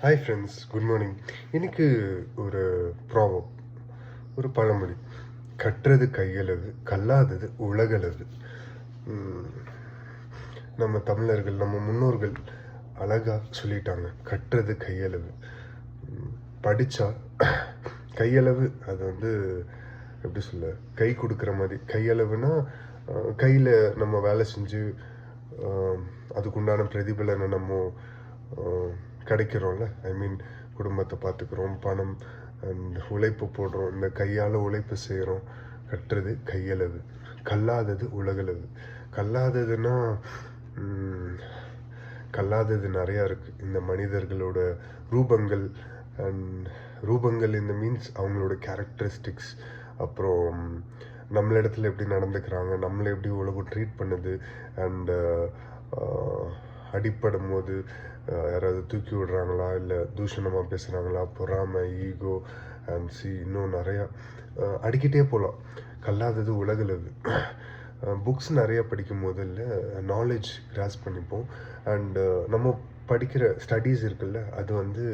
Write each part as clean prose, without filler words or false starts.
Hi friends, good morning. இன்னைக்கு ஒரு proverb, ஒரு பழமொழி. கற்றது கையளவு, கல்லாதது உலகளவு. உம், நம்ம தமிழர்கள், நம்ம முன்னோர்கள் அழகா சொல்லிட்டாங்க. கற்றது கையளவு. படித்தா கையளவு, அது வந்து எப்படி சொல்ல, கை கொடுக்குற மாதிரி. கையளவுனா கையில் நம்ம வேலை செஞ்சு அதுக்குண்டான பிரதிபலனை நம்ம கிடைக்கிறோம்ல. ஐ மீன், குடும்பத்தை பார்த்துக்கிறோம், பணம் அண்ட் உழைப்பு போடுறோம், இந்த கையால் உழைப்பு செய்கிறோம். கட்டுறது கையளவு, கல்லாதது உலகளவு. கல்லாததுன்னா கல்லாதது நிறையா இருக்குது. இந்த மனிதர்களோட ரூபங்கள் அண்ட் ரூபங்கள் இந்த மீன்ஸ் அவங்களோட கேரக்டரிஸ்டிக்ஸ், அப்புறம் நம்மளிடத்துல எப்படி நடந்துக்கிறாங்க, நம்மளை எப்படி உலகம் ட்ரீட் பண்ணுது, அண்டு அடிப்படும் போது யாராவது தூக்கி விடுறாங்களா, இல்லை தூஷணமாக பேசுகிறாங்களா, பொறாமை, ஈகோ அண்ட் இன்னும் நிறையா அடிக்கிட்டே போகலாம். கல்லாதது உலகளவு. புக்ஸ் நிறையா படிக்கும் போது இல்லை நாலேஜ் கிராஸ் பண்ணிப்போம். அண்டு நம்ம படிக்கிற ஸ்டடீஸ் இருக்குல்ல, அது வந்து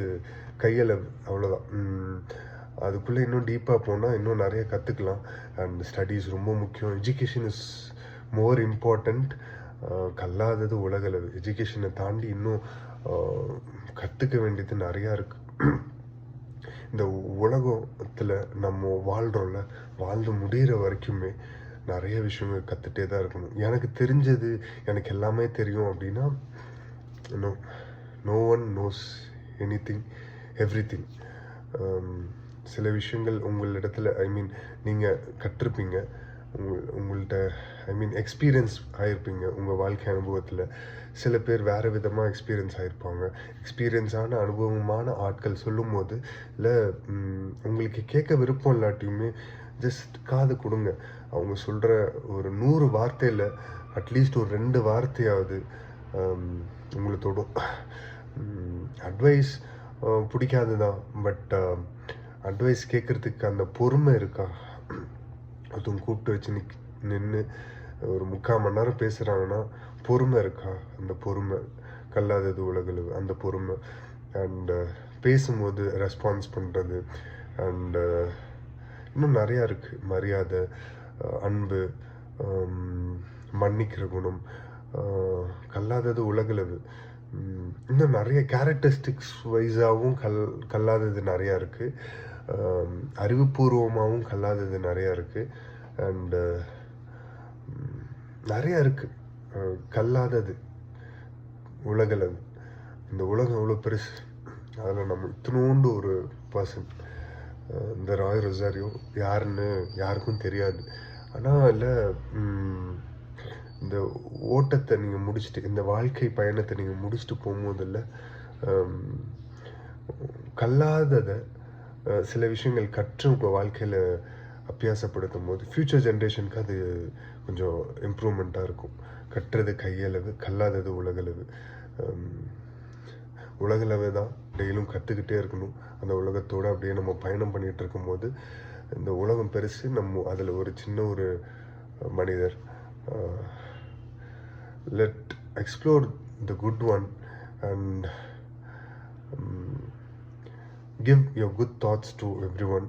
கையளவு, அவ்வளோதான். அதுக்குள்ளே இன்னும் டீப்பாக போனால் இன்னும் நிறைய கற்றுக்கலாம். அண்ட் ஸ்டடீஸ் ரொம்ப முக்கியம். Education is more important. கல்லாதது உலகளவு. எஜுகேஷனை தாண்டி இன்னும் கற்றுக்க வேண்டியது நிறையா இருக்குது. இந்த உலகத்தில் நம்ம வாழ்கிறோம்ல, வாழ்ந்து முடிகிற வரைக்குமே நிறைய விஷயங்கள் கற்றுட்டே தான் இருக்கணும். எனக்கு தெரிஞ்சது, எனக்கு எல்லாமே தெரியும் அப்படின்னா no one knows anything, everything. சில விஷயங்கள் உங்களிடத்துல, ஐ மீன், நீங்கள் கற்றிருப்பீங்க, உங்கள்கிட்ட, ஐ மீன், எக்ஸ்பீரியன்ஸ் ஆகிருப்பீங்க உங்கள் வாழ்க்கை அனுபவத்தில். சில பேர் வேறு விதமாக எக்ஸ்பீரியன்ஸ் ஆகிருப்பாங்க. எக்ஸ்பீரியன்ஸான அனுபவமான ஆட்கள் சொல்லும் போது, இல்லை உங்களுக்கு கேட்க விருப்பம் இல்லாட்டியுமே ஜஸ்ட் காது கொடுங்க. அவங்க சொல்கிற ஒரு 100 வார்த்தையில் அட்லீஸ்ட் ஒரு 2 வார்த்தையாவது உங்களை தொடும். அட்வைஸ் பிடிக்காது தான், பட் அட்வைஸ் கேட்குறதுக்கு அந்த பொறுமை இருக்கா? அதுவும் கூப்பிட்டு வச்சு நின்று ஒரு 3/4 மணி நேரம் பேசுகிறாங்கன்னா பொறுமை இருக்கா? அந்த பொறுமை கல்லாதது உலகளவு. அந்த பொறுமை அண்டு பேசும்போது ரெஸ்பான்ஸ் பண்ணுறது அண்டு இன்னும் நிறையா இருக்குது. மரியாதை, அன்பு, மன்னிக்கிற குணம், கல்லாதது உலகளவு. இன்னும் நிறைய கேரக்டரிஸ்டிக்ஸ் வைஸாகவும் கல்லாதது நிறையா இருக்குது. அறிவுபூர்வமாகவும் கல்லாதது நிறையா இருக்குது. அண்டு நிறையா இருக்குது கல்லாதது உலகளவு. இந்த உலகம் எவ்வளோ பெருசு, அதில் நம்ம இத்தினோண்டு ஒரு பர்சன். இந்த ராய் ரொசாரியோ யாருன்னு யாருக்கும் தெரியாது. ஆனால் இல்லை, இந்த ஓட்டத்தை நீங்கள் முடிச்சுட்டு, இந்த வாழ்க்கை பயணத்தை நீங்கள் முடிச்சுட்டு போகும்போதில்ல, கல்லாததை சில விஷயங்கள் கற்று உங்கள் வாழ்க்கையில் அபியாசப்படுத்தும் போது ஃப்யூச்சர் ஜென்ரேஷனுக்கு அது கொஞ்சம் இம்ப்ரூவ்மெண்ட்டாக இருக்கும். கற்றது கையளவு, கல்லாதது உலகளவு. உலகளவு தான் டெய்லியும் கற்றுக்கிட்டே இருக்கணும். அந்த உலகத்தோடு அப்படியே நம்ம பயணம் பண்ணிகிட்டு இருக்கும்போது, இந்த உலகம் பெருசு, நம்ம அதில் ஒரு சின்ன ஒரு மனிதர். Let explore the good one and give your good thoughts to everyone,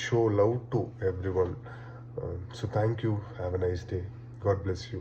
show love to everyone. So thank you, have a nice day, God bless you.